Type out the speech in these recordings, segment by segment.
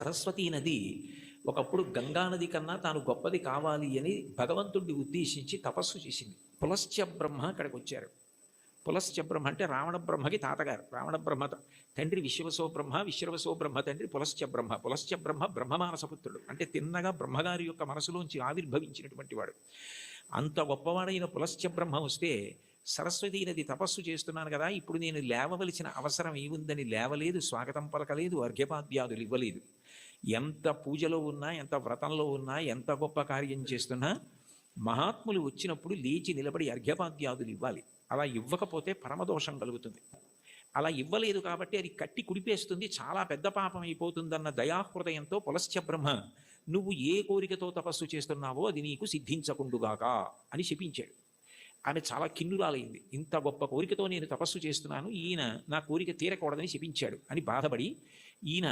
సరస్వతీ నది ఒకప్పుడు గంగా నది కన్నా తాను గొప్పది కావాలి అని భగవంతుడిని ఉద్దేశించి తపస్సు చేసింది. పులశ్చ బ్రహ్మ అక్కడికి వచ్చారు. పులశ్చ బ్రహ్మ అంటే రావణ బ్రహ్మకి తాతగారు. రావణ బ్రహ్మ తండ్రి విశ్వవసో బ్రహ్మ, విశ్వవసో బ్రహ్మ తండ్రి పులశ్చ బ్రహ్మ. పులశ్చ బ్రహ్మ బ్రహ్మమానసపుత్రుడు, అంటే తిన్నగా బ్రహ్మగారి యొక్క మనసులోంచి ఆవిర్భవించినటువంటి వాడు. అంత గొప్పవాడైన పులశ్చ బ్రహ్మ వస్తే సరస్వతీ నది తపస్సు చేస్తున్నాను కదా, ఇప్పుడు నేను లేవవలసిన అవసరం ఏముందని లేవలేదు, స్వాగతం పలకలేదు, అర్ఘ్యపాద్యాదులు ఇవ్వలేదు. ఎంత పూజలో ఉన్నా, ఎంత వ్రతంలో ఉన్నా, ఎంత గొప్ప కార్యం చేస్తున్నా మహాత్ములు వచ్చినప్పుడు లేచి నిలబడి అర్ఘ్యపాద్యాదులు ఇవ్వాలి. అలా ఇవ్వకపోతే పరమదోషం కలుగుతుంది. అలా ఇవ్వలేదు కాబట్టి అది కట్టి కుడిపేస్తుంది, చాలా పెద్ద పాపం అయిపోతుందన్న దయాహృదయంతో పులశ్చ బ్రహ్మ నువ్వు ఏ కోరికతో తపస్సు చేస్తున్నావో అది నీకు సిద్ధించకుండుగాక అని శపించాడు. ఆమె చాలా కిన్నురాలైంది. ఇంత గొప్ప కోరికతో నేను తపస్సు చేస్తున్నాను, ఈయన నా కోరిక తీరకూడదని శపించాడు అని బాధపడి ఈయన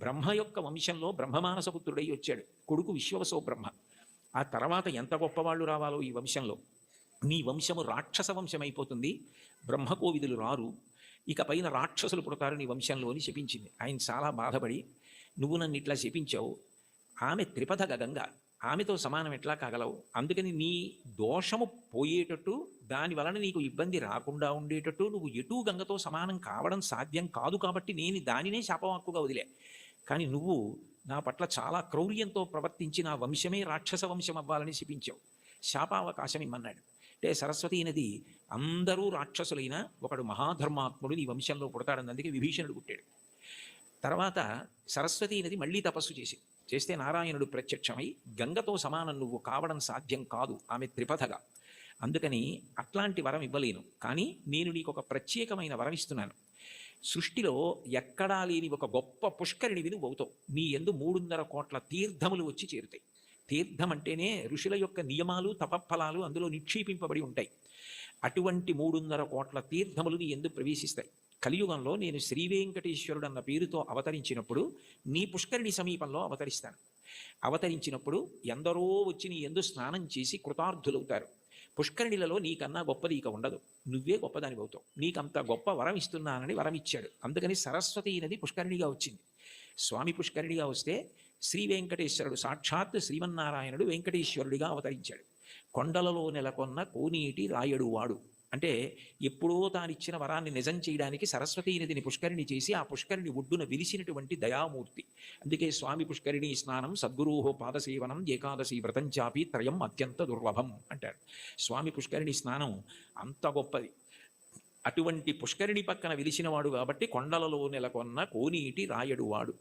బ్రహ్మ యొక్క వంశంలో బ్రహ్మమానసపుత్రుడై వచ్చాడు. కొడుకు విశ్వవసో బ్రహ్మ. ఆ తర్వాత ఎంత గొప్పవాళ్ళు రావాలో ఈ వంశంలో, నీ వంశము రాక్షస వంశం అయిపోతుంది, బ్రహ్మకోవిదులు రారు, ఇక పైన రాక్షసులు పుడతారు నీ వంశంలో అని శపించింది. ఆయన చాలా బాధపడి నువ్వు నన్ను ఇట్లా శపించావు, ఆమె త్రిపథ గంగ, ఆమెతో సమానం ఎట్లా కాగలవు, అందుకని నీ దోషము పోయేటట్టు, దాని వలన నీకు ఇబ్బంది రాకుండా ఉండేటట్టు నువ్వు ఎటూ గంగతో సమానం కావడం సాధ్యం కాదు, కాబట్టి నేను దానినే శాపవాక్కుగా వదిలే. కానీ నువ్వు నా పట్ల చాలా క్రౌర్యంతో ప్రవర్తించి నా వంశమే రాక్షస వంశం అవ్వాలని శపించావు, శాపావకాశం ఇమ్మన్నాడు. అంటే సరస్వతీ నది అందరూ రాక్షసులైన ఒకడు మహాధర్మాత్ముడు నీ వంశంలో పుడతాడని అందుకే విభీషణుడు పుట్టాడు. తర్వాత సరస్వతీ నది మళ్ళీ తపస్సు చేస్తే నారాయణుడు ప్రత్యక్షమై గంగతో సమానం నువ్వు కావడం సాధ్యం కాదు, ఆమె త్రిపథగా, అందుకని అట్లాంటి వరం ఇవ్వలేను, కానీ నేను నీకు ఒక ప్రత్యేకమైన వరం ఇస్తున్నాను. సృష్టిలో ఎక్కడా లేని ఒక గొప్ప పుష్కరిణివి నువ్వు అవుతావు. నీ యందు 3.5 కోట్ల తీర్థములు వచ్చి చేరుతాయి. తీర్థం అంటేనే ఋషుల యొక్క నియమాలు, తపఫలాలు అందులో నిక్షేపింపబడి ఉంటాయి. అటువంటి 3.5 కోట్ల తీర్థములు నీ యందు ప్రవేశిస్తాయి. కలియుగంలో నేను శ్రీవేంకటేశ్వరుడు అన్న పేరుతో అవతరించినప్పుడు నీ పుష్కరిణి సమీపంలో అవతరిస్తాను. అవతరించినప్పుడు ఎందరో వచ్చి నీ యందు స్నానం చేసి కృతార్థులవుతారు. పుష్కరిణిలలో నీకన్నా గొప్పది ఇక ఉండదు, నువ్వే గొప్పదాని అవుతావు. నీకంత గొప్ప వరం ఇస్తున్నానని వరం ఇచ్చాడు. అందుకని సరస్వతీ నది పుష్కరిణిగా వచ్చింది. స్వామి పుష్కరిణిగా వస్తే శ్రీ వెంకటేశ్వరుడు సాక్షాత్ శ్రీమన్నారాయణుడు వెంకటేశ్వరుడిగా అవతరించాడు. కొండలలో నెలకొన్న కోనేటి రాయడు వాడు, అంటే ఎప్పుడో తానిచ్చిన వరాన్ని నిజం చేయడానికి సరస్వతీ నదిని పుష్కరిణి చేసి ఆ పుష్కరిణి ఒడ్డున విరిసినటువంటి దయామూర్తి. అందుకే స్వామి పుష్కరిణి స్నానం సద్గురోహో పాదసేవనం ఏకాదశి వ్రతం చాపి త్రయం అత్యంత దుర్లభం అంటారు. స్వామి పుష్కరిణి స్నానం అంత గొప్పది. అటువంటి పుష్కరిణి పక్కన వెలిసినవాడు కాబట్టి కొండలలో నెలకొన్న కోనీటి రాయడు వాడు.